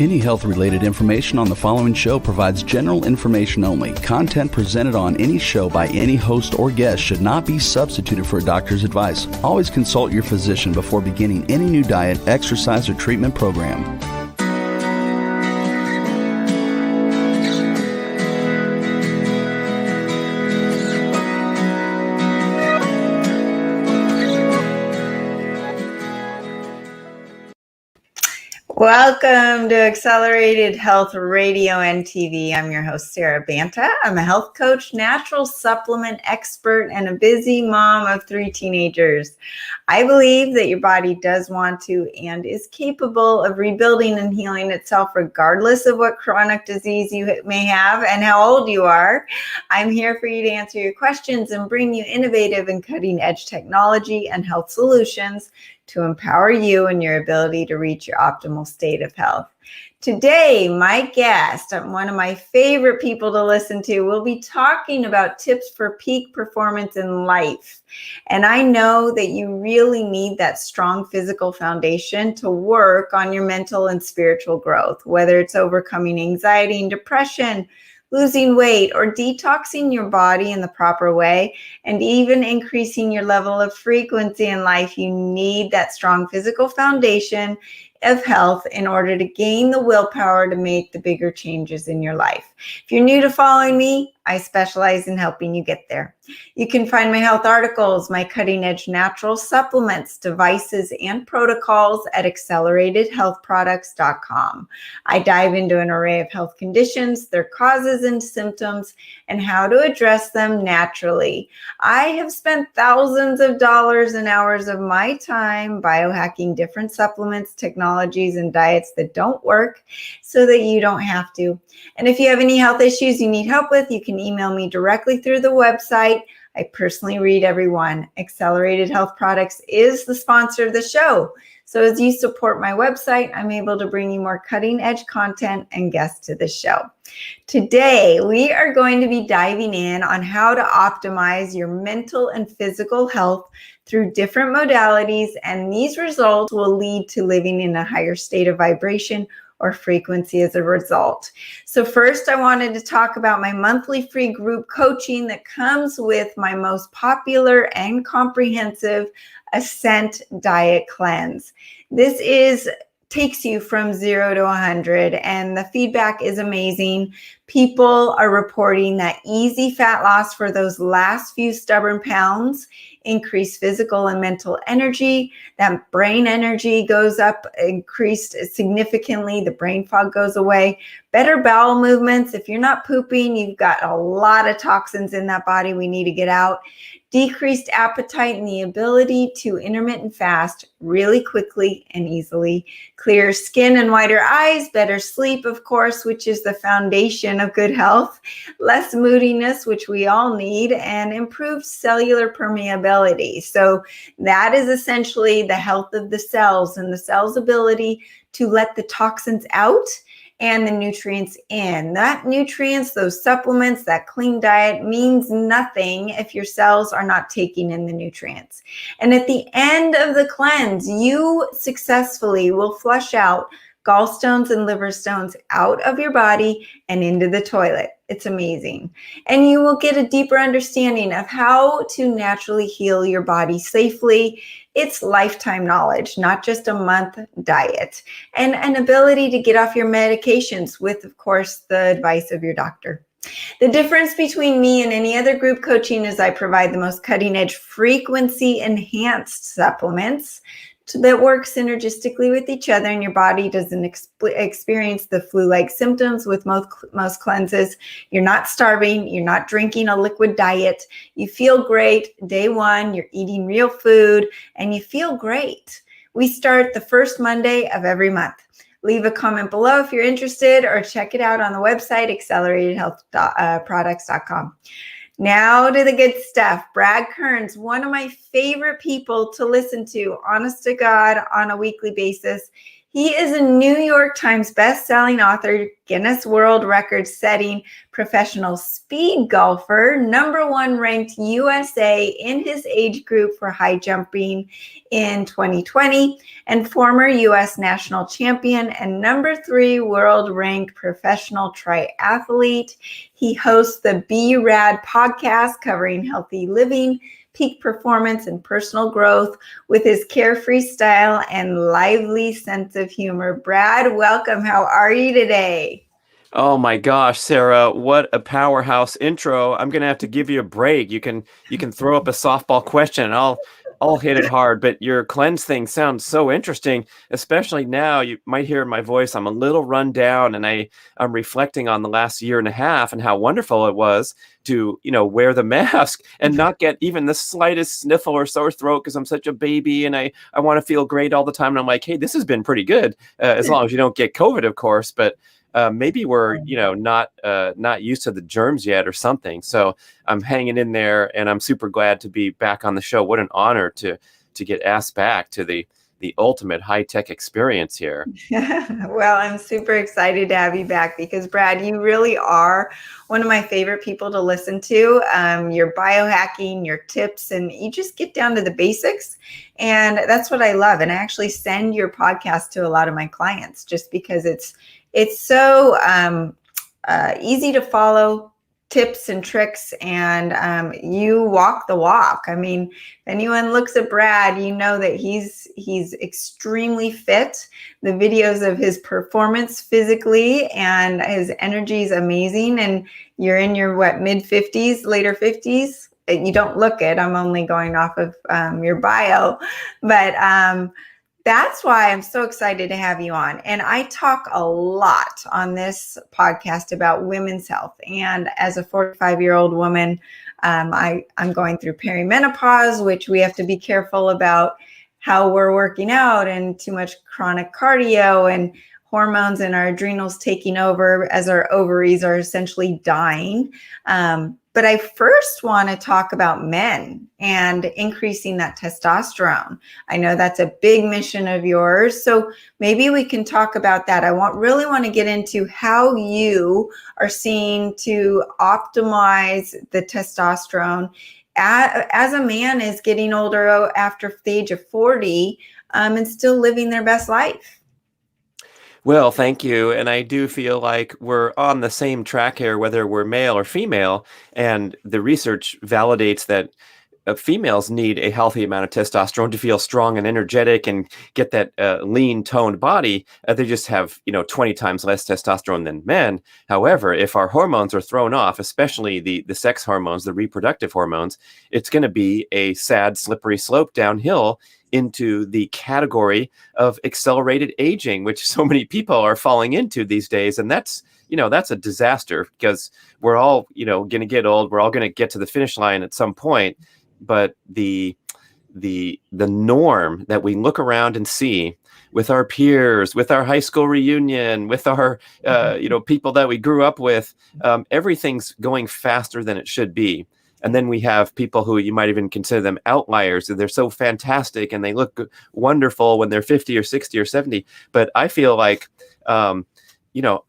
Any health-related information on the following show provides general information only. Content presented on any show by any host or guest should not be substituted for a doctor's advice. Always consult your physician before beginning any new diet, exercise, or treatment program. Welcome to Accelerated Health Radio and TV. I'm your host, Sarah Banta. I'm a health coach, natural supplement expert, and a busy mom of 3 teenagers. I believe that your body does want to and is capable of rebuilding and healing itself regardless of what chronic disease you may have and how old you are. I'm here for you to answer your questions and bring you innovative and cutting-edge technology and health solutions to empower you and your ability to reach your optimal state of health. Today, my guest, one of my favorite people to listen to, will be talking about tips for peak performance in life. And I know that you really need that strong physical foundation to work on your mental and spiritual growth, whether it's overcoming anxiety and depression, losing weight, or detoxing your body in the proper way, and even increasing your level of frequency in life. You need that strong physical foundation of health in order to gain the willpower to make the bigger changes in your life. If you're new to following me, I specialize in helping you get there. You can find my health articles, my cutting-edge natural supplements, devices, and protocols at acceleratedhealthproducts.com. I dive into an array of health conditions, their causes and symptoms, and how to address them naturally. I have spent thousands of dollars and hours of my time biohacking different supplements, technologies, and diets that don't work so that you don't have to. And if you have any health issues you need help with, you can email me directly through the website. I personally read every one. Accelerated Health Products is the sponsor of the show. So as you support my website, I'm able to bring you more cutting-edge content and guests to the show. Today, we are going to be diving in on how to optimize your mental and physical health through different modalities, and these results will lead to living in a higher state of vibration or frequency as a result. So first, I wanted to talk about my monthly free group coaching that comes with my most popular and comprehensive Ascent Diet Cleanse. This takes you from 0 to 100, and the feedback is amazing. People are reporting that easy fat loss for those last few stubborn pounds, increased physical and mental energy, that brain energy goes up, increased significantly, the brain fog goes away, better bowel movements. If you're not pooping, you've got a lot of toxins in that body we need to get out. Decreased appetite and the ability to intermittent fast really quickly and easily. Clear skin and whiter eyes, better sleep, of course, which is the foundation of good health. Less moodiness, which we all need, and improved cellular permeability. So that is essentially the health of the cells and the cell's ability to let the toxins out and the nutrients in. That nutrients, those supplements, that clean diet means nothing if your cells are not taking in the nutrients. And at the end of the cleanse, you successfully will flush out gallstones and liver stones out of your body and into the toilet. It's amazing. And you will get a deeper understanding of how to naturally heal your body safely. It's lifetime knowledge, not just a month diet, and an ability to get off your medications with, of course, the advice of your doctor. The difference between me and any other group coaching is I provide the most cutting-edge frequency-enhanced supplements that work synergistically with each other, and your body doesn't experience the flu-like symptoms with most cleanses. You're not starving. You're not drinking a liquid diet. You feel great day one. You're eating real food, and you feel great. We start the first Monday of every month. Leave a comment below if you're interested, or check it out on the website, acceleratedhealthproducts.com. Now to the good stuff. Brad Kearns, one of my favorite people to listen to, honest to God, on a weekly basis. He is a New York Times best-selling author, Guinness World Record setting professional speed golfer, #1 ranked USA in his age group for high jumping in 2020, and former US national champion and #3 world ranked professional triathlete. He hosts the B.rad podcast covering healthy living, peak performance, and personal growth with his carefree style and lively sense of humor. Brad, welcome. How are you today? Oh my gosh, Sarah, what a powerhouse intro. I'm gonna have to give you a break. You can throw up a softball question and I'll hit it hard, but your cleanse thing sounds so interesting, especially now. You might hear in my voice I'm a little run down, and I'm reflecting on the last year and a half and how wonderful it was to, wear the mask and not get even the slightest sniffle or sore throat because I'm such a baby and I want to feel great all the time. And I'm like, hey, this has been pretty good, as long as you don't get COVID, of course. But maybe we're, not used to the germs yet or something. So I'm hanging in there, and I'm super glad to be back on the show. What an honor to get asked back to the ultimate high-tech experience here. Well, I'm super excited to have you back because, Brad, you really are one of my favorite people to listen to. Your biohacking, your tips, and you just get down to the basics. And that's what I love. And I actually send your podcast to a lot of my clients just because it's so easy to follow, tips and tricks, and you walk the walk. I mean, if anyone looks at Brad, you know that he's extremely fit. The videos of his performance physically and his energy is amazing. And you're in your mid-50s, later 50s. You don't look it. I'm only going off of your bio, but that's why I'm so excited to have you on. And I talk a lot on this podcast about women's health. And as a 45-year-old woman, I'm going through perimenopause, which we have to be careful about how we're working out, and too much chronic cardio and hormones in our adrenals taking over as our ovaries are essentially dying. But I first want to talk about men and increasing that testosterone. I know that's a big mission of yours. So maybe we can talk about that. I really want to get into how you are seeing to optimize the testosterone as a man is getting older after the age of 40 and still living their best life. Well, thank you. And I do feel like we're on the same track here, whether we're male or female. And the research validates that females need a healthy amount of testosterone to feel strong and energetic and get that lean, toned body. They just have, 20 times less testosterone than men. However, if our hormones are thrown off, especially the sex hormones, the reproductive hormones, it's going to be a sad, slippery slope downhill into the category of accelerated aging, which so many people are falling into these days. And that's a disaster because we're all, going to get old. We're all going to get to the finish line at some point. But the norm that we look around and see with our peers, with our high school reunion, with our, people that we grew up with, everything's going faster than it should be. And then we have people who you might even consider them outliers. They're so fantastic and they look wonderful when they're 50 or 60 or 70. But I feel like, I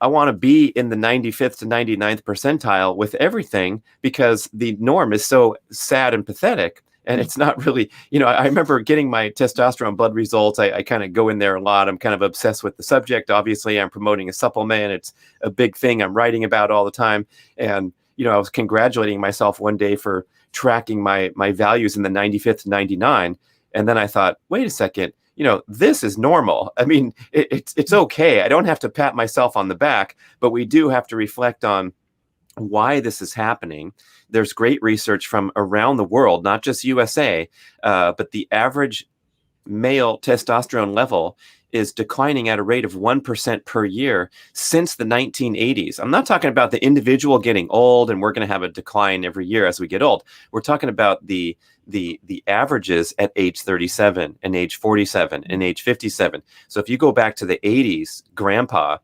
want to be in the 95th to 99th percentile with everything because the norm is so sad and pathetic. And it's not really, I remember getting my testosterone blood results. I kind of go in there a lot. I'm kind of obsessed with the subject. Obviously, I'm promoting a supplement. It's a big thing I'm writing about all the time. And I was congratulating myself one day for tracking my values in the 95th to 99. And then I thought, wait a second, this is normal. I mean, it's okay. I don't have to pat myself on the back, but we do have to reflect on why this is happening. There's great research from around the world, not just USA, but the average male testosterone level is declining at a rate of 1% per year since the 1980s. I'm not talking about the individual getting old and we're going to have a decline every year as we get old. We're talking about the averages at age 37 and age 47 and age 57. So if you go back to the 80s, grandpa,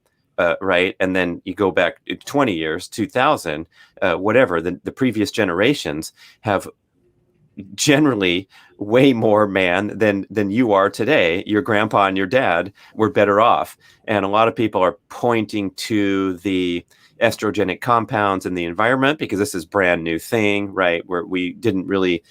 right, and then you go back 20 years, 2000, whatever, the previous generations have generally way more man than you are today. Your grandpa and your dad were better off. And a lot of people are pointing to the estrogenic compounds in the environment because this is brand new thing, right? Where we didn't really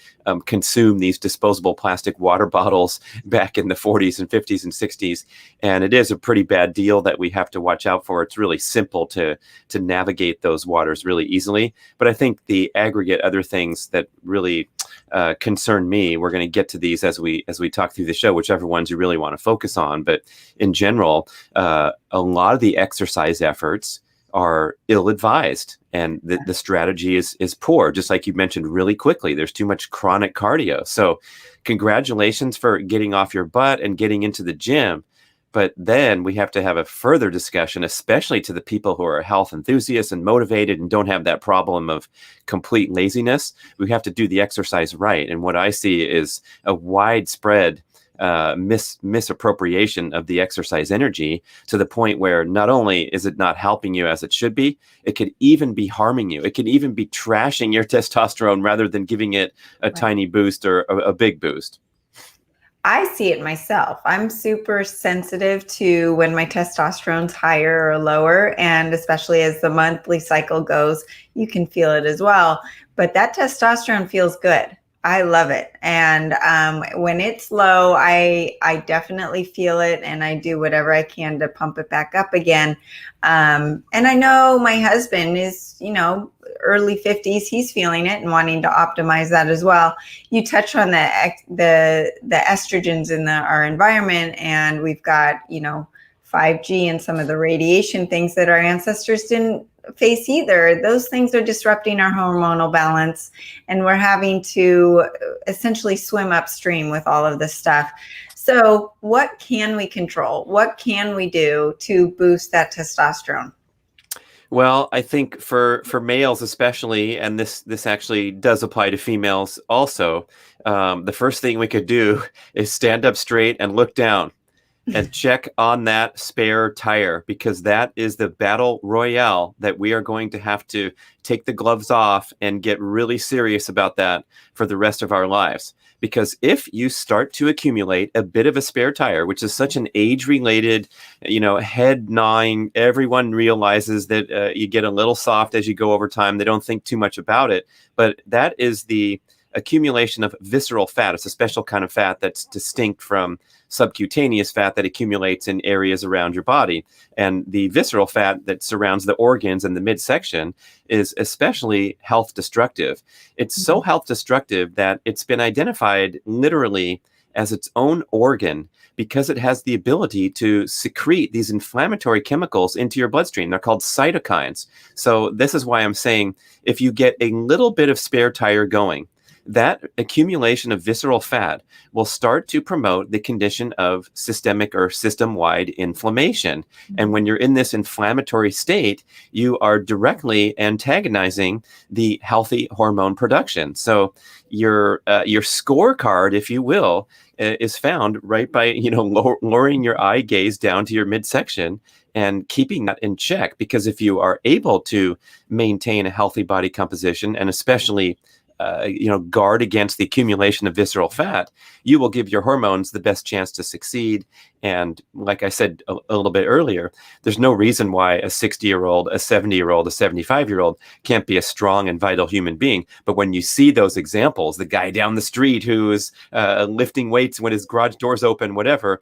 consume these disposable plastic water bottles back in the 40s and 50s and 60s. And it is a pretty bad deal that we have to watch out for. It's really simple to navigate those waters really easily. But I think the aggregate other things that really concern me, we're going to get to these as we talk through the show, whichever ones you really want to focus on. But in general, a lot of the exercise efforts are ill-advised, and the strategy is poor. Just like you mentioned really quickly, there's too much chronic cardio. So congratulations for getting off your butt and getting into the gym. But then we have to have a further discussion, especially to the people who are health enthusiasts and motivated and don't have that problem of complete laziness. We have to do the exercise right. And what I see is a widespread misappropriation of the exercise energy, to the point where not only is it not helping you as it should be, it could even be harming you. It could even be trashing your testosterone rather than giving it a tiny boost or a big boost. I see it myself. I'm super sensitive to when my testosterone's higher or lower, and especially as the monthly cycle goes, you can feel it as well. But that testosterone feels good. I love it. And when it's low, I definitely feel it, and I do whatever I can to pump it back up again. And I know my husband is, early 50s. He's feeling it and wanting to optimize that as well. You touch on the estrogens in our environment, and we've got, 5G and some of the radiation things that our ancestors didn't face either. Those things are disrupting our hormonal balance, and we're having to essentially swim upstream with all of this stuff. So what can we control? What can we do to boost that testosterone? Well, I think for males especially, and this actually does apply to females also, the first thing we could do is stand up straight and look down and check on that spare tire, because that is the battle royale that we are going to have to take the gloves off and get really serious about that for the rest of our lives. Because if you start to accumulate a bit of a spare tire, which is such an age-related, head gnawing, everyone realizes that you get a little soft as you go over time. They don't think too much about it, but that is the accumulation of visceral fat. It's a special kind of fat that's distinct from subcutaneous fat that accumulates in areas around your body. And the visceral fat that surrounds the organs and the midsection is especially health destructive. It's so health destructive that it's been identified literally as its own organ, because it has the ability to secrete these inflammatory chemicals into your bloodstream. They're called cytokines. So this is why I'm saying, if you get a little bit of spare tire going, that accumulation of visceral fat will start to promote the condition of systemic or system-wide inflammation. And when you're in this inflammatory state, you are directly antagonizing the healthy hormone production. So your scorecard, if you will, is found right by lowering your eye gaze down to your midsection and keeping that in check. Because if you are able to maintain a healthy body composition, and especially guard against the accumulation of visceral fat, you will give your hormones the best chance to succeed. And like I said a little bit earlier, there's no reason why a 60-year-old, a 70-year-old, a 75-year-old can't be a strong and vital human being. But when you see those examples, the guy down the street who is lifting weights when his garage door's open, whatever,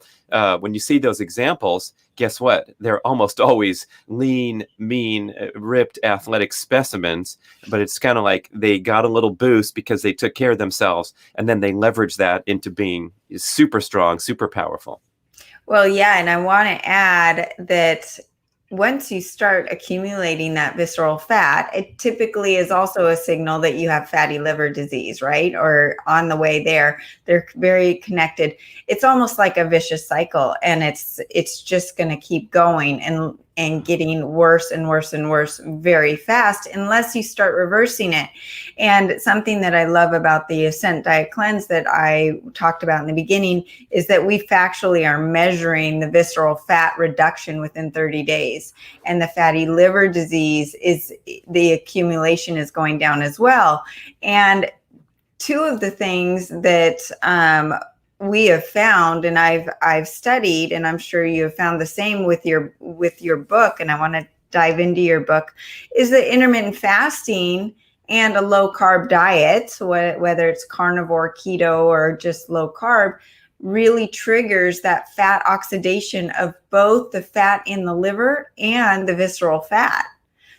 when you see those examples, guess what? They're almost always lean, mean, ripped, athletic specimens. But it's kind of like they got a little boost because they took care of themselves, and then they leverage that into being super strong, super powerful. Well, yeah, and I want to add that once you start accumulating that visceral fat, it typically is also a signal that you have fatty liver disease, right? Or on the way there. They're very connected. It's almost like a vicious cycle, and it's just going to keep going and getting worse and worse and worse very fast unless you start reversing it. And something that I love about the Ascent Diet Cleanse that I talked about in the beginning is that we factually are measuring the visceral fat reduction within 30 days. And the fatty liver disease the accumulation is going down as well. And two of the things that we have found, and I've studied, and I'm sure you have found the same with your book, and I want to dive into your book, is that intermittent fasting and a low carb diet, whether it's carnivore, keto, or just low carb, really triggers that fat oxidation of both the fat in the liver and the visceral fat.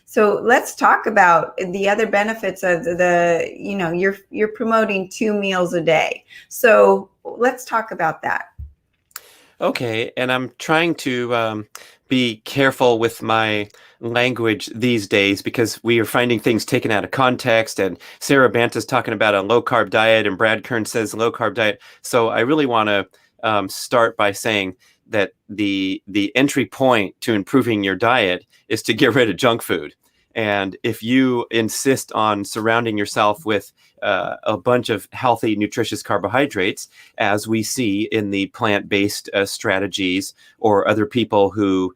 So let's talk about the other benefits of you're promoting 2 meals a day. So let's talk about that. Okay, and I'm trying to be careful with my language these days because we are finding things taken out of context, and Sarah Banta's talking about a low-carb diet, and Brad Kearns says low-carb diet. So I really want to start by saying that the entry point to improving your diet is to get rid of junk food. And if you insist on surrounding yourself with a bunch of healthy, nutritious carbohydrates, as we see in the plant-based strategies, or other people who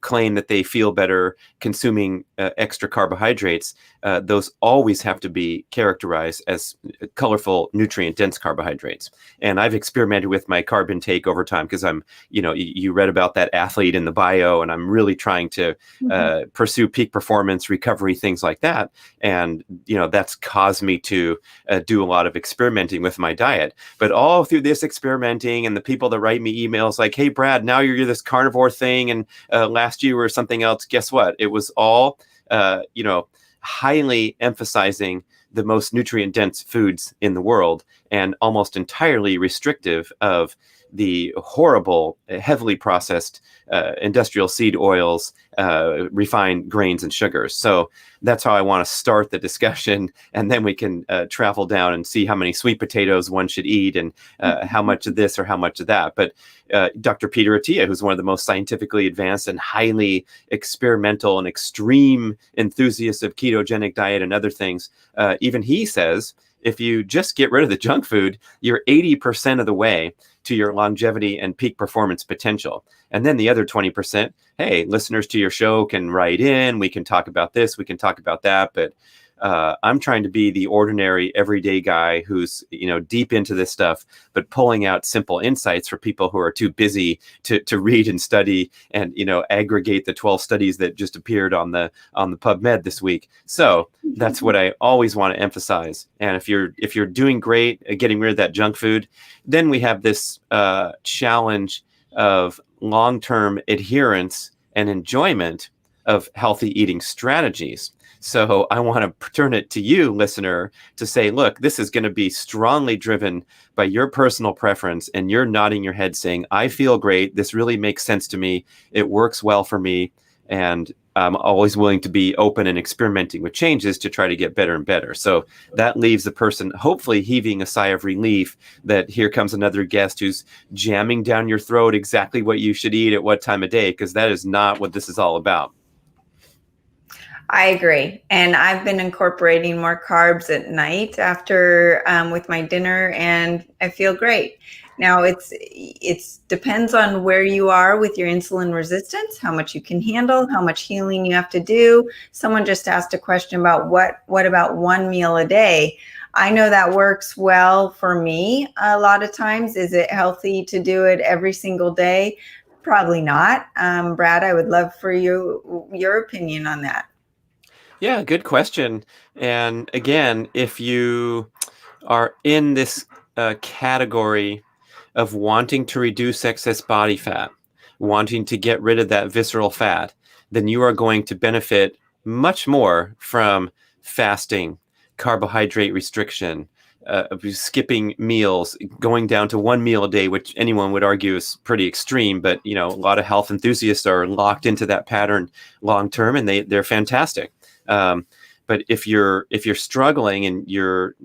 claim that they feel better consuming extra carbohydrates, those always have to be characterized as colorful, nutrient-dense carbohydrates. And I've experimented with my carb intake over time because you read about that athlete in the bio, and I'm really trying to pursue peak performance, recovery, things like that. And, that's caused me to do a lot of experimenting with my diet. But all through this experimenting, and the people that write me emails like, hey, Brad, now you're this carnivore thing, and last year or something else, guess what? It was all, highly emphasizing the most nutrient-dense foods in the world, and almost entirely restrictive of the horrible, heavily processed industrial seed oils, refined grains, and sugars. So that's how I want to start the discussion, and then we can travel down and see how many sweet potatoes one should eat, and how much of this or how much of that. But Dr. Peter Attia, who's one of the most scientifically advanced and highly experimental and extreme enthusiasts of ketogenic diet and other things, even he says, if you just get rid of the junk food, you're 80% of the way to your longevity and peak performance potential. And then the other 20%, hey, listeners to your show can write in, we can talk about this, we can talk about that. But I'm trying to be the ordinary, everyday guy who's, deep into this stuff, but pulling out simple insights for people who are too busy to read and study and, aggregate the 12 studies that just appeared on the PubMed this week. So that's what I always want to emphasize. And if you're doing great at getting rid of that junk food, then we have this challenge of long-term adherence and enjoyment of healthy eating strategies. So I want to turn it to you, listener, to say, look, this is going to be strongly driven by your personal preference, and you're nodding your head saying, I feel great. This really makes sense to me. It works well for me. And I'm always willing to be open and experimenting with changes to try to get better and better. So that leaves the person hopefully heaving a sigh of relief that here comes another guest who's jamming down your throat exactly what you should eat at what time of day, because that is not what this is all about. I agree. And I've been incorporating more carbs at night after with my dinner, and I feel great. Now it's depends on where you are with your insulin resistance, how much you can handle, how much healing you have to do. Someone just asked a question about what about 1 meal a day? I know that works well for me a lot of times. Is it healthy to do it every single day? Probably not. Brad, I would love for your opinion on that. Yeah, good question. And again, if you are in this category of wanting to reduce excess body fat, wanting to get rid of that visceral fat, then you are going to benefit much more from fasting, carbohydrate restriction, skipping meals, going down to 1 meal a day, which anyone would argue is pretty extreme. But a lot of health enthusiasts are locked into that pattern long term, and they're fantastic. But if you're struggling and you're,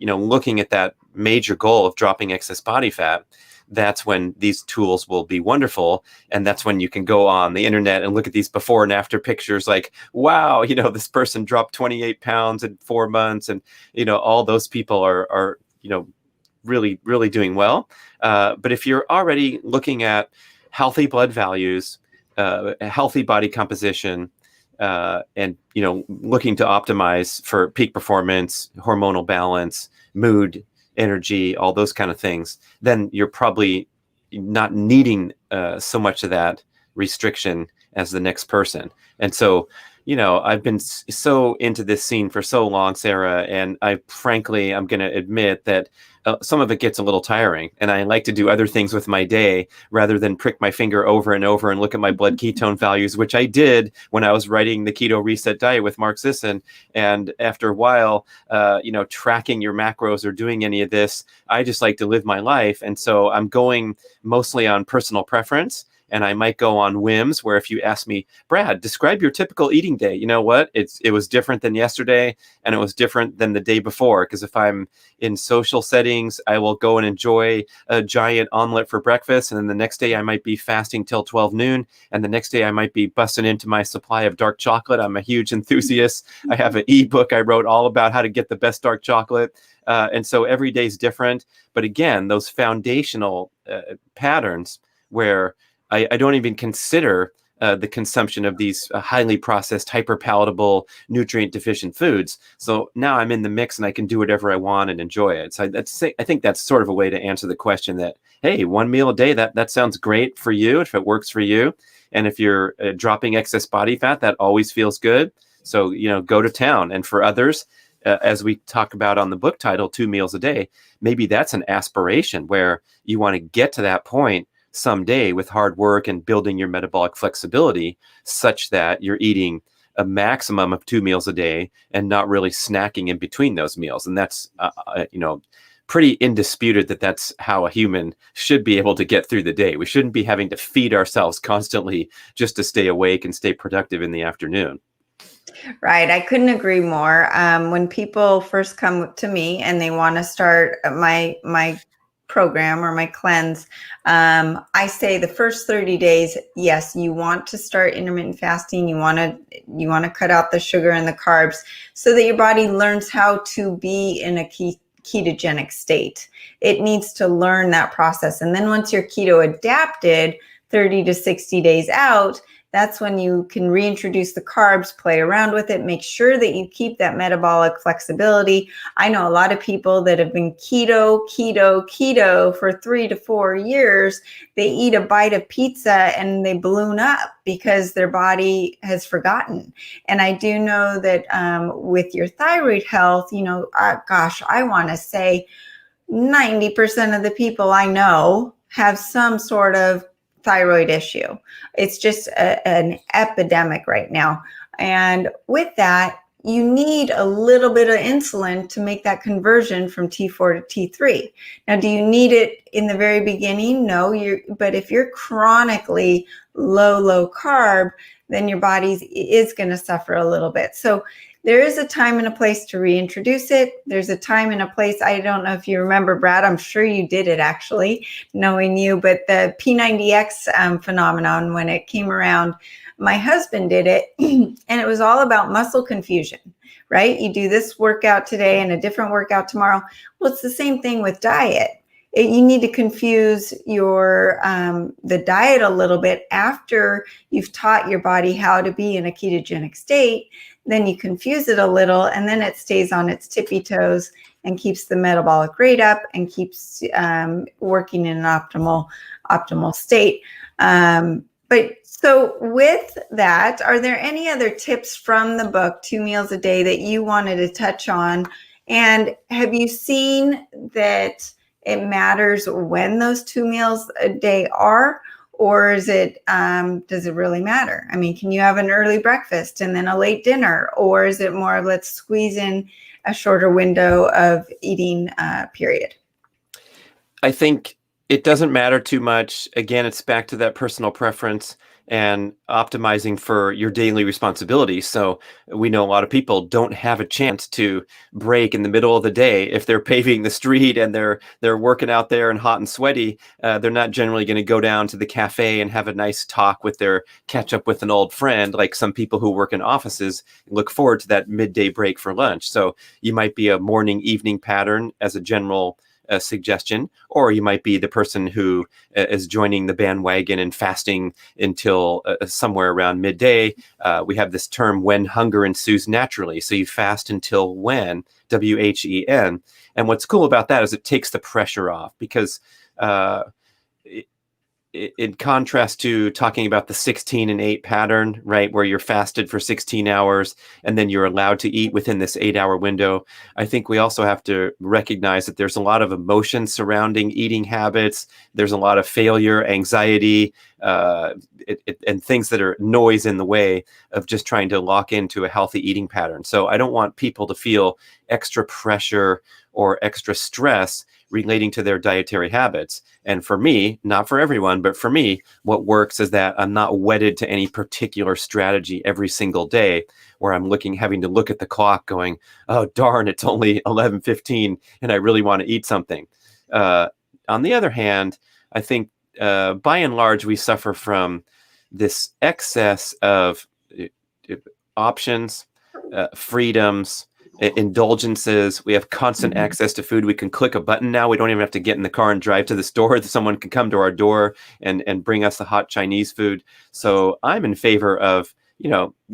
looking at that major goal of dropping excess body fat, that's when these tools will be wonderful. And that's when you can go on the internet and look at these before and after pictures like, wow, this person dropped 28 pounds in 4 months. And, all those people are really, really doing well. But if you're already looking at healthy blood values, a healthy body composition, and looking to optimize for peak performance, hormonal balance, mood, energy, all those kind of things, then you're probably not needing so much of that restriction as the next person. And so, I've been so into this scene for so long, Sarah, and I'm going to admit that some of it gets a little tiring, and I like to do other things with my day rather than prick my finger over and over and look at my blood ketone values, which I did when I was writing the Keto Reset Diet with Mark Sisson. And after a while, tracking your macros or doing any of this, I just like to live my life. And so I'm going mostly on personal preference. And I might go on whims where if you ask me, Brad, describe your typical eating day, you know what? It was different than yesterday, and it was different than the day before. Because if I'm in social settings, I will go and enjoy a giant omelet for breakfast. And then the next day I might be fasting till 12 noon. And the next day I might be busting into my supply of dark chocolate. I'm a huge enthusiast. I have an ebook I wrote all about how to get the best dark chocolate. And so every day is different. But again, those foundational patterns where I don't even consider the consumption of these highly processed, hyper-palatable, nutrient-deficient foods. So now I'm in the mix and I can do whatever I want and enjoy it. So I think that's sort of a way to answer the question that, hey, one meal a day, that sounds great for you if it works for you. And if you're dropping excess body fat, that always feels good. So, go to town. And for others, as we talk about on the book title, 2 meals a day, maybe that's an aspiration where you want to get to that point someday with hard work and building your metabolic flexibility such that you're eating a maximum of 2 meals a day and not really snacking in between those meals. And that's, pretty indisputed that that's how a human should be able to get through the day. We shouldn't be having to feed ourselves constantly just to stay awake and stay productive in the afternoon. Right. I couldn't agree more. When people first come to me and they want to start my program or my cleanse, I say the first 30 days, yes, you want to start intermittent fasting. You want to cut out the sugar and the carbs so that your body learns how to be in a ketogenic state. It needs to learn that process. And then once you're keto adapted, 30 to 60 days out, that's when you can reintroduce the carbs, play around with it, make sure that you keep that metabolic flexibility. I know a lot of people that have been keto for 3 to 4 years. They eat a bite of pizza and they balloon up because their body has forgotten. And I do know that with your thyroid health, I want to say 90% of the people I know have some sort of thyroid issue. It's just an epidemic right now. And with that, you need a little bit of insulin to make that conversion from T4 to T3. Now, do you need it in the very beginning? No, but if you're chronically low carb, then your body is going to suffer a little bit. So there is a time and a place to reintroduce it. There's a time and a place. I don't know if you remember, Brad, I'm sure you did it actually, knowing you, but the P90X phenomenon, when it came around, my husband did it and it was all about muscle confusion, right? You do this workout today and a different workout tomorrow. Well, it's the same thing with diet. You need to confuse your the diet a little bit after you've taught your body how to be in a ketogenic state. Then you confuse it a little and then it stays on its tippy toes and keeps the metabolic rate up and keeps working in an optimal state. But so with that, are there any other tips from the book, 2 meals a day, that you wanted to touch on? And have you seen that it matters when those 2 meals a day are? Or is it, does it really matter? I mean, can you have an early breakfast and then a late dinner? Or is it more of let's squeeze in a shorter window of eating period? I think it doesn't matter too much. Again, it's back to that personal preference and optimizing for your daily responsibilities. So we know a lot of people don't have a chance to break in the middle of the day. If they're paving the street and they're working out there and hot and sweaty, they're not generally going to go down to the cafe and have a nice talk with catch up with an old friend, like some people who work in offices look forward to that midday break for lunch. So you might be a morning evening pattern as a general suggestion, or you might be the person who is joining the bandwagon and fasting until somewhere around midday. We have this term, when hunger ensues naturally. So you fast until when, WHEN. And what's cool about that is it takes the pressure off, because in contrast to talking about the 16 and 8 pattern, right, where you're fasted for 16 hours and then you're allowed to eat within this 8-hour window, I think we also have to recognize that there's a lot of emotion surrounding eating habits. There's a lot of failure, anxiety, and things that are noise in the way of just trying to lock into a healthy eating pattern. So I don't want people to feel extra pressure or extra stress relating to their dietary habits. And for me, not for everyone, but for me, what works is that I'm not wedded to any particular strategy every single day where I'm having to look at the clock going, oh, darn, it's only 11:15 and I really want to eat something. On the other hand, I think by and large, we suffer from this excess of options, freedoms, indulgences. We have constant access to food. We can click a button now. We don't even have to get in the car and drive to the store. Someone can come to our door and bring us the hot Chinese food. So I'm in favor of,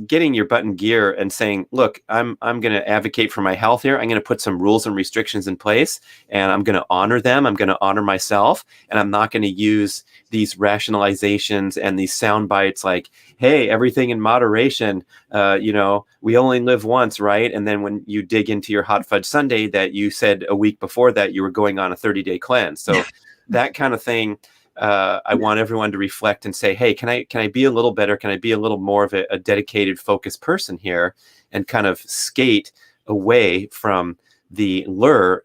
getting your butt in gear and saying, look, I'm going to advocate for my health here. I'm going to put some rules and restrictions in place, and I'm going to honor them. I'm going to honor myself, and I'm not going to use these rationalizations and these sound bites like, hey, everything in moderation, we only live once, right? And then when you dig into your hot fudge sundae that you said a week before that you were going on a 30-day cleanse. So that kind of thing, I want everyone to reflect and say, hey, can I be a little better? Can I be a little more of a dedicated, focused person here, and kind of skate away from the lure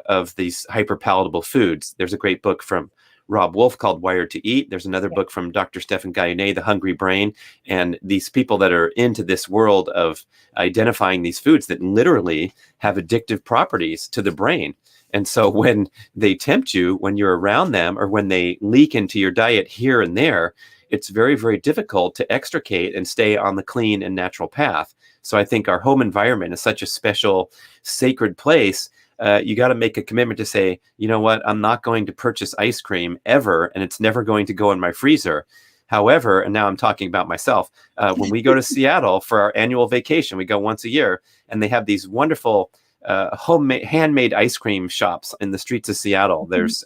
of these hyper palatable foods? There's a great book from Rob Wolf called Wired to Eat. There's another book from Dr. Stephan Guyonnet, The Hungry Brain. And these people that are into this world of identifying these foods that literally have addictive properties to the brain. And so when they tempt you, when you're around them, or when they leak into your diet here and there, it's very, very difficult to extricate and stay on the clean and natural path. So I think our home environment is such a special, sacred place. You got to make a commitment to say, you know what, I'm not going to purchase ice cream ever, and it's never going to go in my freezer. However, and now I'm talking about myself, when we go to Seattle for our annual vacation, we go once a year, and they have these wonderful homemade, handmade ice cream shops in the streets of Seattle. There's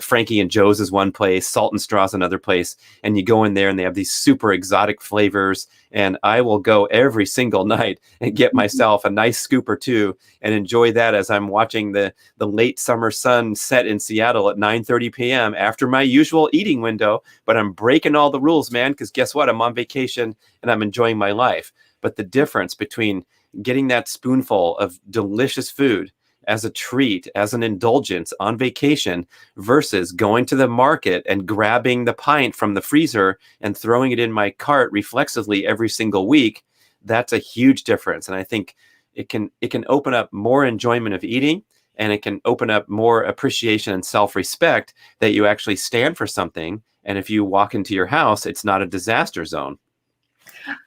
Frankie and Joe's is one place, Salt and Straw's another place, and you go in there and they have these super exotic flavors. And I will go every single night and get myself a nice scoop or two and enjoy that as I'm watching the late summer sun set in Seattle at 9:30 p.m. after my usual eating window. But I'm breaking all the rules, man, because guess what? I'm on vacation and I'm enjoying my life. But the difference between getting that spoonful of delicious food as a treat, as an indulgence on vacation, versus going to the market and grabbing the pint from the freezer and throwing it in my cart reflexively every single week, that's a huge difference. And I think it can open up more enjoyment of eating, and it can open up more appreciation and self-respect that you actually stand for something. And if you walk into your house, it's not a disaster zone.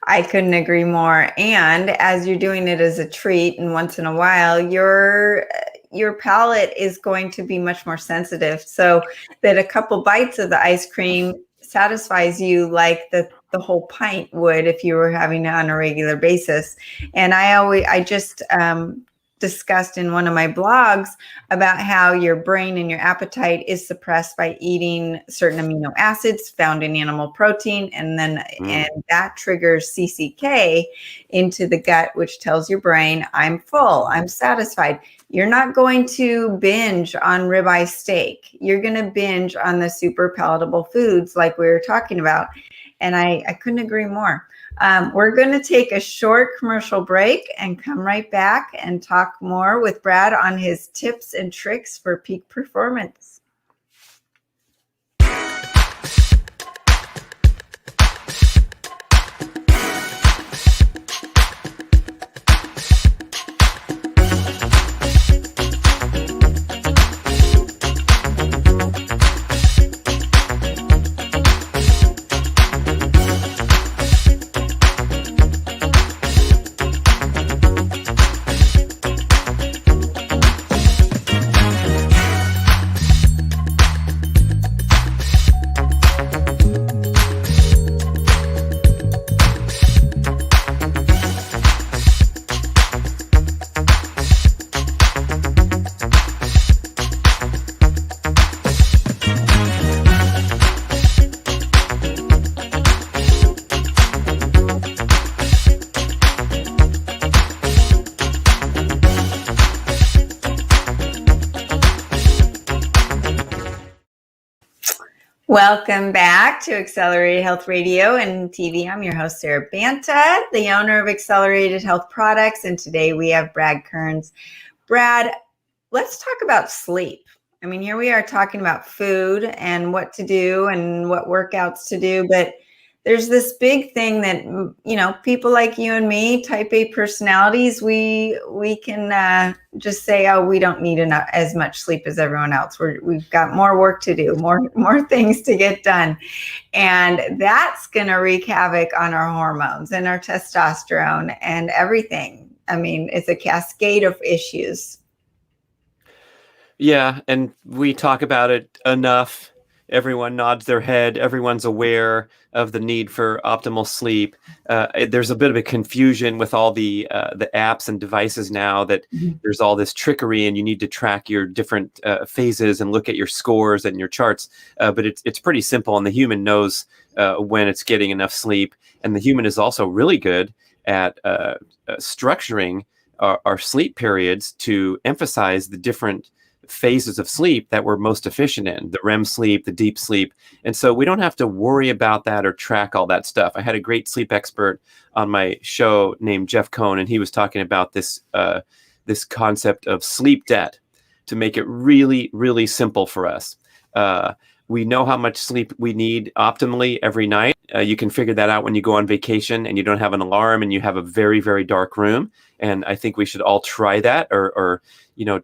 I couldn't agree more. And as you're doing it as a treat and once in a while, your palate is going to be much more sensitive, so that a couple bites of the ice cream satisfies you like the whole pint would if you were having it on a regular basis. And I just discussed in one of my blogs about how your brain and your appetite is suppressed by eating certain amino acids found in animal protein, and that triggers CCK into the gut, which tells your brain, I'm full, I'm satisfied. You're not going to binge on ribeye steak. You're going to binge on the super palatable foods like we were talking about. And I couldn't agree more. We're going to take a short commercial break and come right back and talk more with Brad on his tips and tricks for peak performance. Welcome back to Accelerated Health Radio and TV. I'm your host, Sarah Banta, the owner of Accelerated Health Products. And today we have Brad Kearns. Brad, let's talk about sleep. I mean, here we are talking about food and what to do and what workouts to do. But there's this big thing that, you know, people like you and me, type A personalities, we can just say, oh, we don't need enough as much sleep as everyone else. We've got more work to do, more things to get done. And that's going to wreak havoc on our hormones and our testosterone and everything. I mean, it's a cascade of issues. Yeah, and we talk about it enough. Everyone nods their head. Everyone's aware of the need for optimal sleep. There's a bit of a confusion with all the apps and devices now that there's all this trickery, and you need to track your different phases and look at your scores and your charts. But it's pretty simple, and the human knows when it's getting enough sleep. And the human is also really good at structuring our sleep periods to emphasize the different phases of sleep that we're most efficient in, the REM sleep, the deep sleep. And so we don't have to worry about that or track all that stuff. I had a great sleep expert on my show named Jeff Cohn, and he was talking about this concept of sleep debt to make it really, really simple for us. We know how much sleep we need optimally every night. You can figure that out when you go on vacation and you don't have an alarm and you have a very, very dark room. And I think we should all try that, or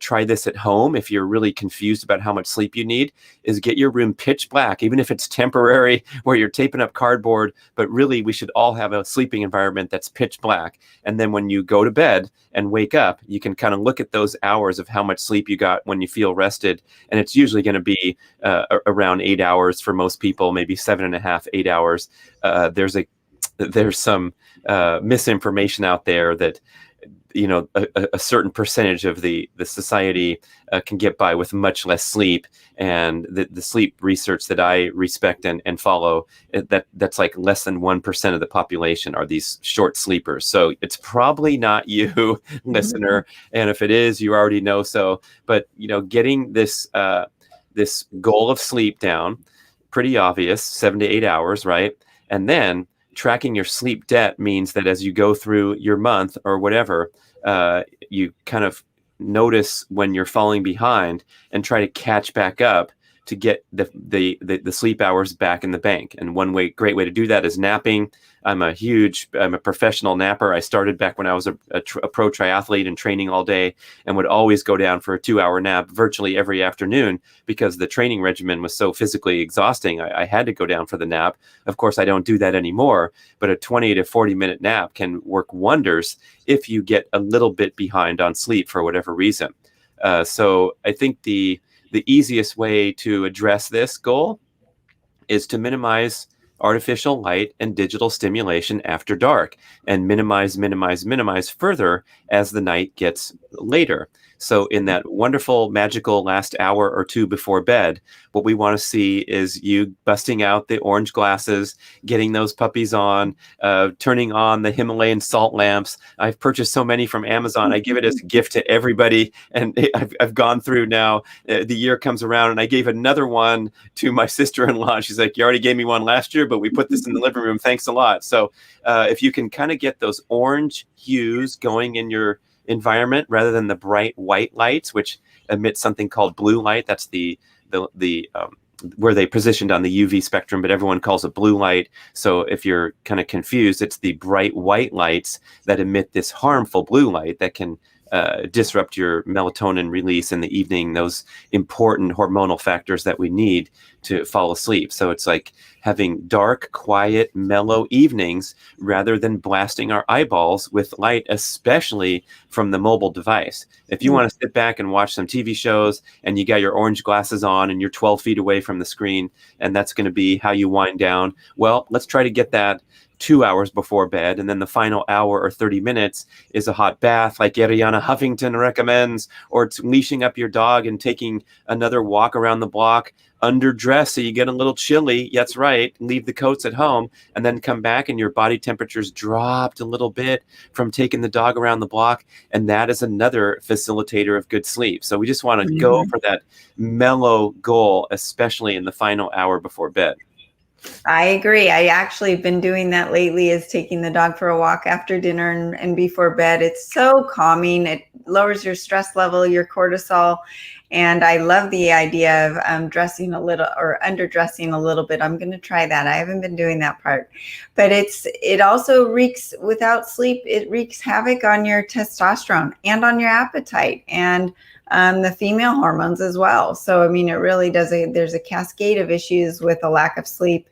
try this at home if you're really confused about how much sleep you need, is get your room pitch black, even if it's temporary where you're taping up cardboard. But really, we should all have a sleeping environment that's pitch black. And then when you go to bed and wake up, you can kind of look at those hours of how much sleep you got when you feel rested. And it's usually going to be around 8 hours for most people, maybe 7.5, 8 hours. There's some misinformation out there that a certain percentage of the society can get by with much less sleep. And the sleep research that I respect and follow, that's like less than 1% of the population are these short sleepers. So it's probably not you, listener. And if it is, you already know so. But, getting this goal of sleep down, pretty obvious, 7 to 8 hours, right? And then tracking your sleep debt means that as you go through your month or whatever, you kind of notice when you're falling behind and try to catch back up to get the sleep hours back in the bank. And great way to do that is napping. I'm a professional napper. I started back when I was a pro triathlete and training all day, and would always go down for a 2-hour nap virtually every afternoon because the training regimen was so physically exhausting. I had to go down for the nap. Of course, I don't do that anymore, but a 20 to 40 minute nap can work wonders if you get a little bit behind on sleep for whatever reason. So I think the easiest way to address this goal is to minimize artificial light and digital stimulation after dark, and minimize further as the night gets later. So in that wonderful, magical last hour or two before bed, what we want to see is you busting out the orange glasses, getting those puppies on, turning on the Himalayan salt lamps. I've purchased so many from Amazon. I give it as a gift to everybody. And I've gone through now, the year comes around, and I gave another one to my sister-in-law. She's like, you already gave me one last year, but we put this in the living room. Thanks a lot. So if you can kind of get those orange hues going in your environment rather than the bright white lights, which emit something called blue light. That's the where they positioned on the UV spectrum, but everyone calls it blue light. So if you're kind of confused, it's the bright white lights that emit this harmful blue light that can disrupt your melatonin release in the evening, those important hormonal factors that we need to fall asleep. So it's like having dark, quiet, mellow evenings rather than blasting our eyeballs with light, especially from the mobile device. If you want to sit back and watch some TV shows and you got your orange glasses on and you're 12 feet away from the screen, and that's going to be how you wind down, well, let's try to get that 2 hours before bed. And then the final hour or 30 minutes is a hot bath like Ariana Huffington recommends, or it's leashing up your dog and taking another walk around the block, underdress so you get a little chilly. That's right. Leave the coats at home and then come back and your body temperature's dropped a little bit from taking the dog around the block. And that is another facilitator of good sleep. So we just want to go for that mellow goal, especially in the final hour before bed. I agree. I actually have been doing that lately, is taking the dog for a walk after dinner and before bed. It's so calming. It lowers your stress level, your cortisol. And I love the idea of dressing a little or underdressing a little bit. I'm going to try that. I haven't been doing that part. But it also wreaks, without sleep, it wreaks havoc on your testosterone and on your appetite and the female hormones as well. So, I mean, it really does. There's a cascade of issues with a lack of sleep.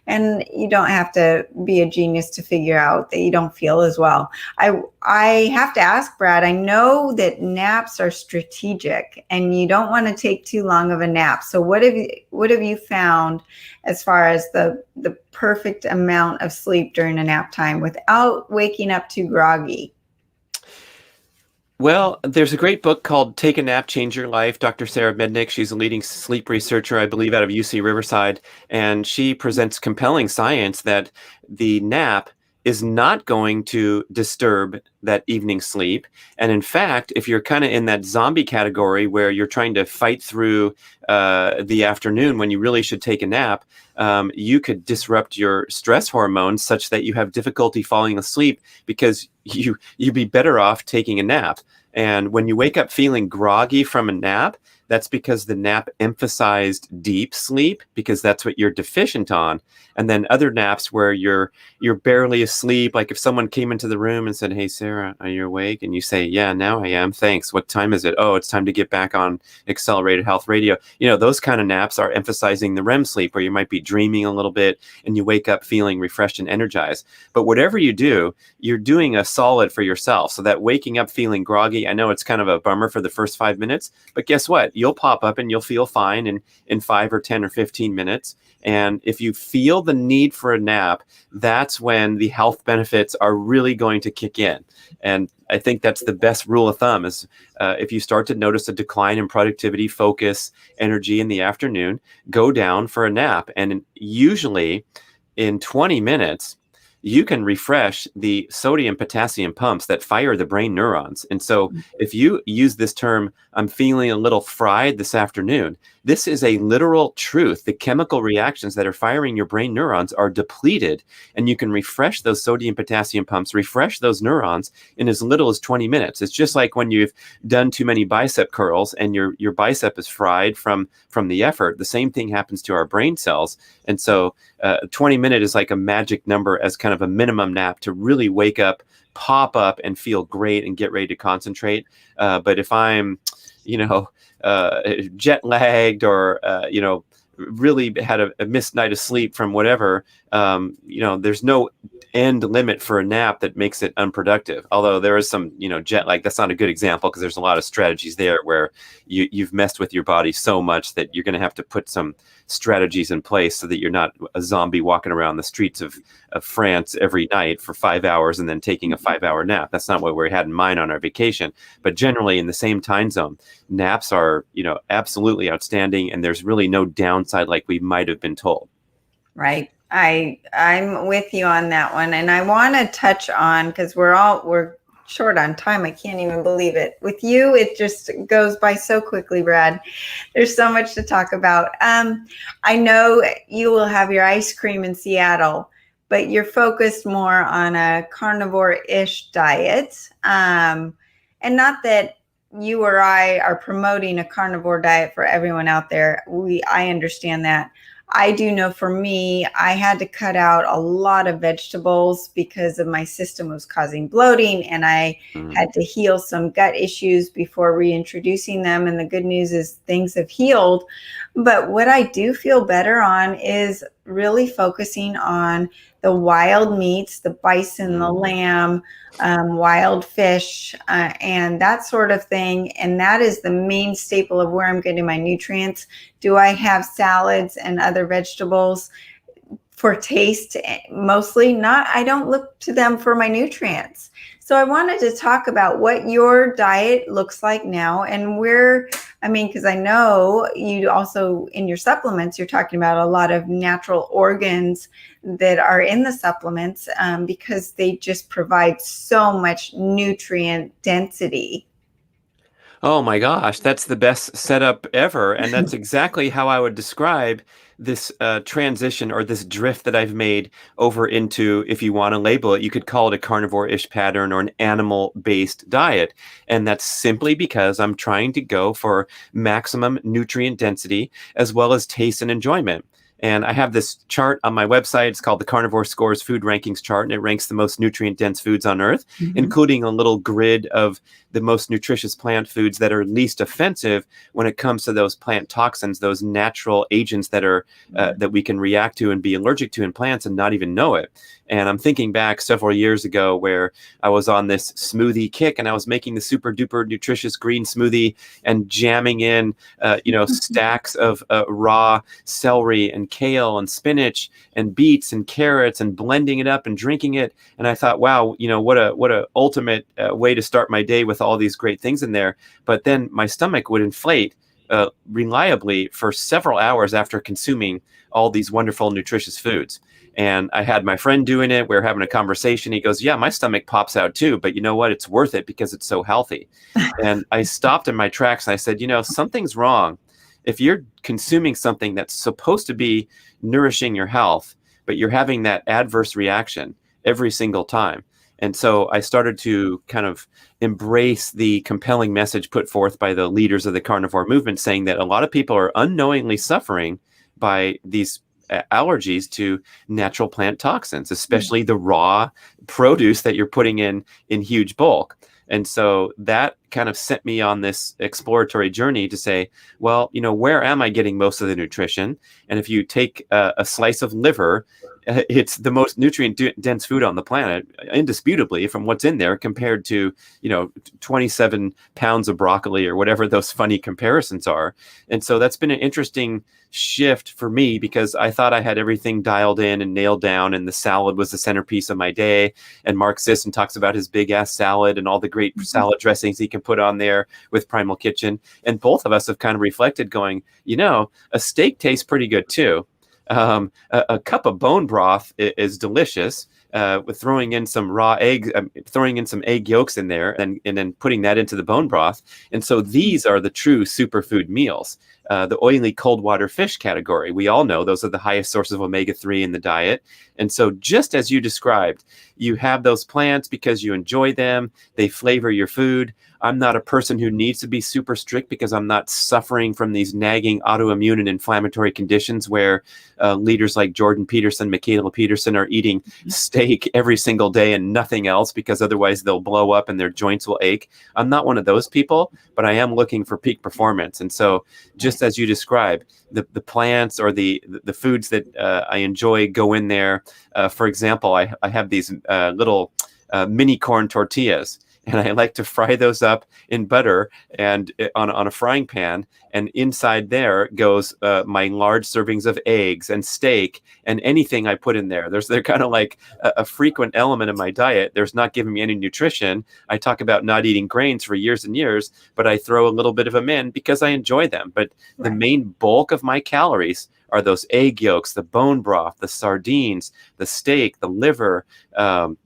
And you don't have to be a genius to figure out that you don't feel as well. I have to ask, Brad, I know that naps are strategic and you don't want to take too long of a nap. So what have you found as far as the perfect amount of sleep during a nap time without waking up too groggy? Well, there's a great book called Take a Nap, Change Your Life. Dr. Sarah Mednick, she's a leading sleep researcher, I believe, out of UC Riverside. And she presents compelling science that the nap is not going to disturb that evening sleep. And in fact, if you're kind of in that zombie category where you're trying to fight through the afternoon when you really should take a nap, you could disrupt your stress hormones such that you have difficulty falling asleep because you'd be better off taking a nap. And when you wake up feeling groggy from a nap, that's because the nap emphasized deep sleep, because that's what you're deficient on. And then other naps where you're barely asleep, like if someone came into the room and said, "Hey, Sarah, are you awake?" And you say, "Yeah, now I am. Thanks. What time is it?" "Oh, it's time to get back on Accelerated Health Radio." Those kind of naps are emphasizing the REM sleep, where you might be dreaming a little bit and you wake up feeling refreshed and energized. But whatever you do, you're doing a solid for yourself. So that waking up feeling groggy, I know it's kind of a bummer for the first 5 minutes, but guess what? You'll pop up and you'll feel fine in 5 or 10 or 15 minutes. And if you feel the need for a nap, that's when the health benefits are really going to kick in. And I think that's the best rule of thumb is if you start to notice a decline in productivity, focus, energy in the afternoon, go down for a nap. And usually in 20 minutes, you can refresh the sodium potassium pumps that fire the brain neurons. And so if you use this term, "I'm feeling a little fried this afternoon," this is a literal truth. The chemical reactions that are firing your brain neurons are depleted, and you can refresh those sodium potassium pumps, refresh those neurons in as little as 20 minutes. It's just like when you've done too many bicep curls and your bicep is fried from the effort. The same thing happens to our brain cells. And so 20 minutes is like a magic number as kind of a minimum nap to really wake up, pop up, and feel great and get ready to concentrate. But if I'm, jet lagged or, really had a missed night of sleep from whatever, there's no end limit for a nap that makes it unproductive. Although there is some, jet lag. That's not a good example because there's a lot of strategies there where you've messed with your body so much that you're going to have to put some strategies in place so that you're not a zombie walking around the streets of France every night for 5 hours and then taking a 5-hour nap. That's not what we had in mind on our vacation. But generally in the same time zone, naps are, absolutely outstanding. And there's really no downside like we might have been told. Right. I'm with you on that one. And I want to touch on, because we're short on time. I can't even believe it. With you, it just goes by so quickly, Brad. There's so much to talk about. I know you will have your ice cream in Seattle, but you're focused more on a carnivore-ish diet. And not that you or I are promoting a carnivore diet for everyone out there. I understand that. I do know for me, I had to cut out a lot of vegetables because of my system was causing bloating, and I had to heal some gut issues before reintroducing them. And the good news is things have healed. But what I do feel better on is really focusing on the wild meats, the bison, the lamb, wild fish, and that sort of thing. And that is the main staple of where I'm getting my nutrients. Do I have salads and other vegetables? for taste mostly. I don't look to them for my nutrients. So I wanted to talk about what your diet looks like now and because I know you also in your supplements, you're talking about a lot of natural organs that are in the supplements because they just provide so much nutrient density. Oh my gosh, that's the best setup ever. And that's exactly how I would describe this transition or this drift that I've made over into, if you want to label it, you could call it a carnivore-ish pattern or an animal-based diet. And that's simply because I'm trying to go for maximum nutrient density as well as taste and enjoyment. And I have this chart on my website. It's called the Carnivore Scores Food Rankings Chart, and it ranks the most nutrient-dense foods on Earth, including a little grid of the most nutritious plant foods that are least offensive when it comes to those plant toxins, those natural agents that are that we can react to and be allergic to in plants and not even know it. And I'm thinking back several years ago where I was on this smoothie kick and I was making the super duper nutritious green smoothie and jamming in, stacks of raw celery and kale and spinach and beets and carrots and blending it up and drinking it. And I thought, wow, what a ultimate way to start my day with all these great things in there. But then my stomach would inflate reliably for several hours after consuming all these wonderful nutritious foods. And I had my friend doing it. We were having a conversation. He goes, yeah, my stomach pops out too, but you know what? It's worth it because it's so healthy. And I stopped in my tracks and I said, something's wrong. If you're consuming something that's supposed to be nourishing your health, but you're having that adverse reaction every single time. And so I started to kind of embrace the compelling message put forth by the leaders of the carnivore movement, saying that a lot of people are unknowingly suffering by these allergies to natural plant toxins, especially the raw produce that you're putting in huge bulk. And so that kind of sent me on this exploratory journey to say, well, where am I getting most of the nutrition? And if you take a slice of liver, it's the most nutrient dense food on the planet, indisputably, from what's in there compared to, 27 pounds of broccoli or whatever those funny comparisons are. And so that's been an interesting shift for me because I thought I had everything dialed in and nailed down and the salad was the centerpiece of my day. And Mark Sisson talks about his big ass salad and all the great salad dressings he can put on there with Primal Kitchen. And both of us have kind of reflected going, a steak tastes pretty good too. A cup of bone broth is delicious. With throwing in some raw eggs, throwing in some egg yolks in there, and then putting that into the bone broth. And so these are the true superfood meals. The oily cold water fish category, we all know those are the highest sources of omega-3 in the diet. And so just as you described, you have those plants because you enjoy them. They flavor your food. I'm not a person who needs to be super strict because I'm not suffering from these nagging autoimmune and inflammatory conditions where leaders like Jordan Peterson, Michaela Peterson are eating steak every single day and nothing else because otherwise they'll blow up and their joints will ache. I'm not one of those people, but I am looking for peak performance. And so just as you described, the plants or the foods that I enjoy go in there. For example, I have these little mini corn tortillas. And I like to fry those up in butter and on a frying pan. And inside there goes my large servings of eggs and steak and anything I put in there. They're kind of like a frequent element of my diet. There's not giving me any nutrition. I talk about not eating grains for years and years, but I throw a little bit of them in because I enjoy them. But the main bulk of my calories are those egg yolks, the bone broth, the sardines, the steak, the liver, and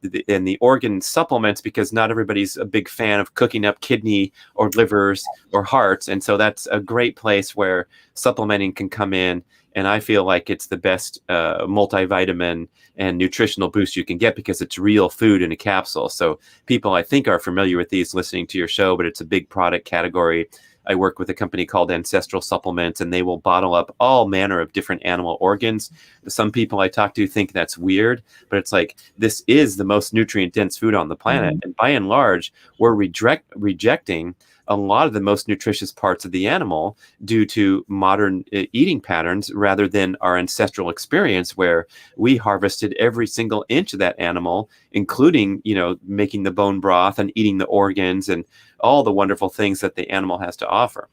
the organ supplements, because not everybody's a big fan of cooking up kidney or livers or hearts. And so that's a great place where supplementing can come in. And I feel like it's the best multivitamin and nutritional boost you can get because it's real food in a capsule. So people, I think, are familiar with these listening to your show, but it's a big product category. I work with a company called Ancestral Supplements, and they will bottle up all manner of different animal organs. Some people I talk to think that's weird, but it's like, this is the most nutrient-dense food on the planet. Mm-hmm. And by and large, we're rejecting a lot of the most nutritious parts of the animal due to modern eating patterns rather than our ancestral experience where we harvested every single inch of that animal, including, making the bone broth and eating the organs and all the wonderful things that the animal has to offer.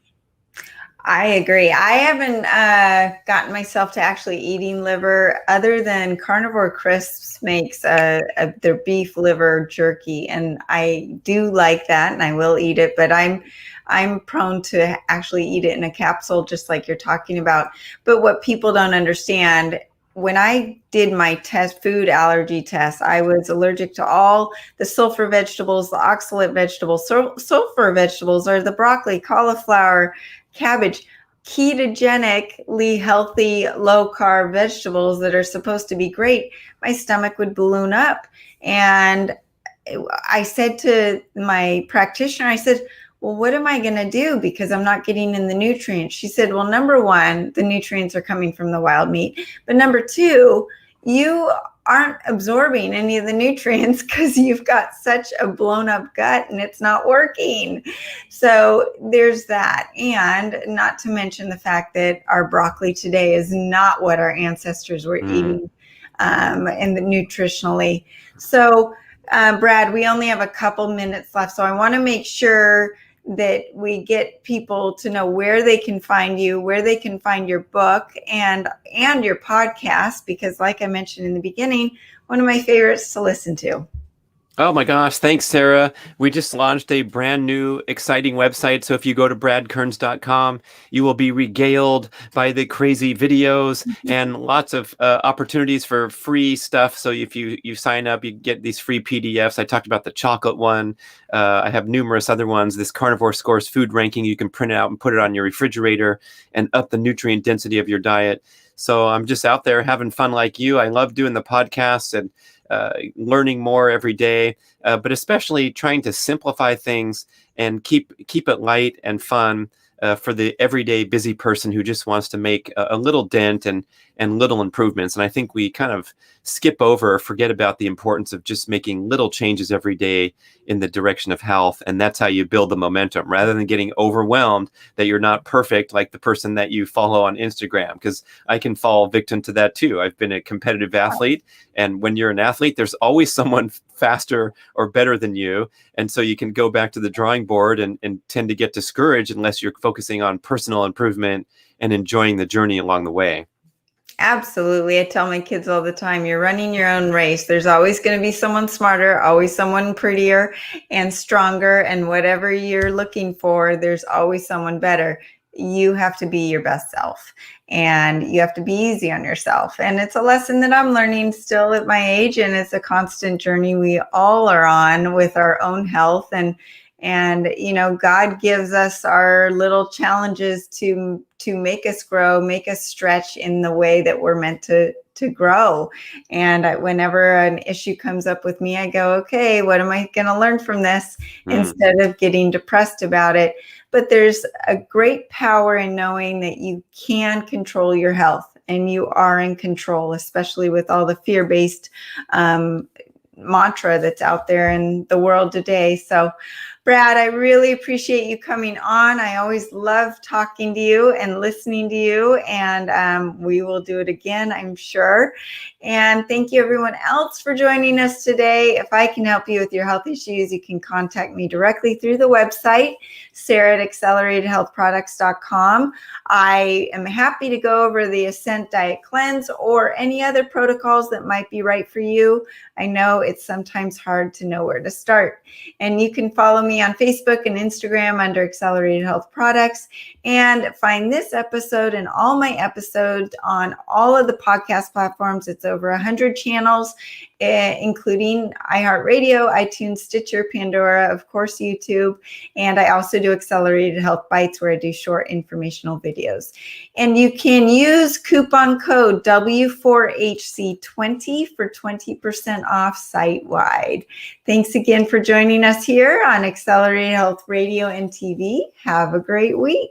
I agree. I haven't gotten myself to actually eating liver, other than Carnivore Crisps makes their beef liver jerky, and I do like that, and I will eat it. But I'm prone to actually eat it in a capsule, just like you're talking about. But what people don't understand, when I did my food allergy test, I was allergic to all the sulfur vegetables, the oxalate vegetables. Sulfur vegetables are the broccoli, cauliflower, cabbage, ketogenically healthy, low carb vegetables that are supposed to be great. My stomach would balloon up. And I said to my practitioner, I said, well, what am I going to do? Because I'm not getting in the nutrients. She said, well, number one, the nutrients are coming from the wild meat. But number two, you aren't absorbing any of the nutrients because you've got such a blown up gut and it's not working. So there's that. And not to mention the fact that our broccoli today is not what our ancestors were eating and nutritionally. So Brad, we only have a couple minutes left. So I want to make sure that we get people to know where they can find you, where they can find your book and your podcast, because like I mentioned in the beginning, one of my favorites to listen to. Oh my gosh, thanks, Sarah. We just launched a brand new, exciting website. So if you go to bradkearns.com, you will be regaled by the crazy videos and lots of opportunities for free stuff. So if you sign up, you get these free PDFs. I talked about the chocolate one. I have numerous other ones. This Carnivore Scores food ranking, you can print it out and put it on your refrigerator and up the nutrient density of your diet. So I'm just out there having fun like you. I love doing the podcasts and learning more every day, but especially trying to simplify things and keep it light and fun for the everyday busy person who just wants to make a little dent and little improvements. And I think we kind of skip over or forget about the importance of just making little changes every day in the direction of health. And that's how you build the momentum, rather than getting overwhelmed that you're not perfect like the person that you follow on Instagram, because I can fall victim to that too. I've been a competitive athlete, and when you're an athlete, there's always someone faster or better than you. And so you can go back to the drawing board and tend to get discouraged unless you're focusing on personal improvement and enjoying the journey along the way. Absolutely. I tell my kids all the time, you're running your own race. There's always going to be someone smarter, always someone prettier and stronger. And whatever you're looking for, there's always someone better. You have to be your best self, and you have to be easy on yourself. And it's a lesson that I'm learning still at my age. And it's a constant journey we all are on with our own health. And you know, God gives us our little challenges to make us grow, make us stretch in the way that we're meant to grow. And whenever an issue comes up with me, I go, okay, what am I going to learn from this, instead of getting depressed about it? But there's a great power in knowing that you can control your health, and you are in control, especially with all the fear-based mantra that's out there in the world today. So Brad, I really appreciate you coming on. I always love talking to you and listening to you, and we will do it again, I'm sure. And thank you everyone else for joining us today. If I can help you with your health issues, you can contact me directly through the website, Sarah at acceleratedhealthproducts.com. I am happy to go over the Ascent Diet Cleanse or any other protocols that might be right for you. I know it's sometimes hard to know where to start. And you can follow me on Facebook and Instagram under Accelerated Health Products, and find this episode and all my episodes on all of the podcast platforms. It's over 100 channels, including iHeartRadio, iTunes, Stitcher, Pandora, of course, YouTube. And I also do Accelerated Health Bites, where I do short informational videos. And you can use coupon code W4HC20 for 20% off site-wide. Thanks again for joining us here on Accelerated Health Radio and TV. Have a great week.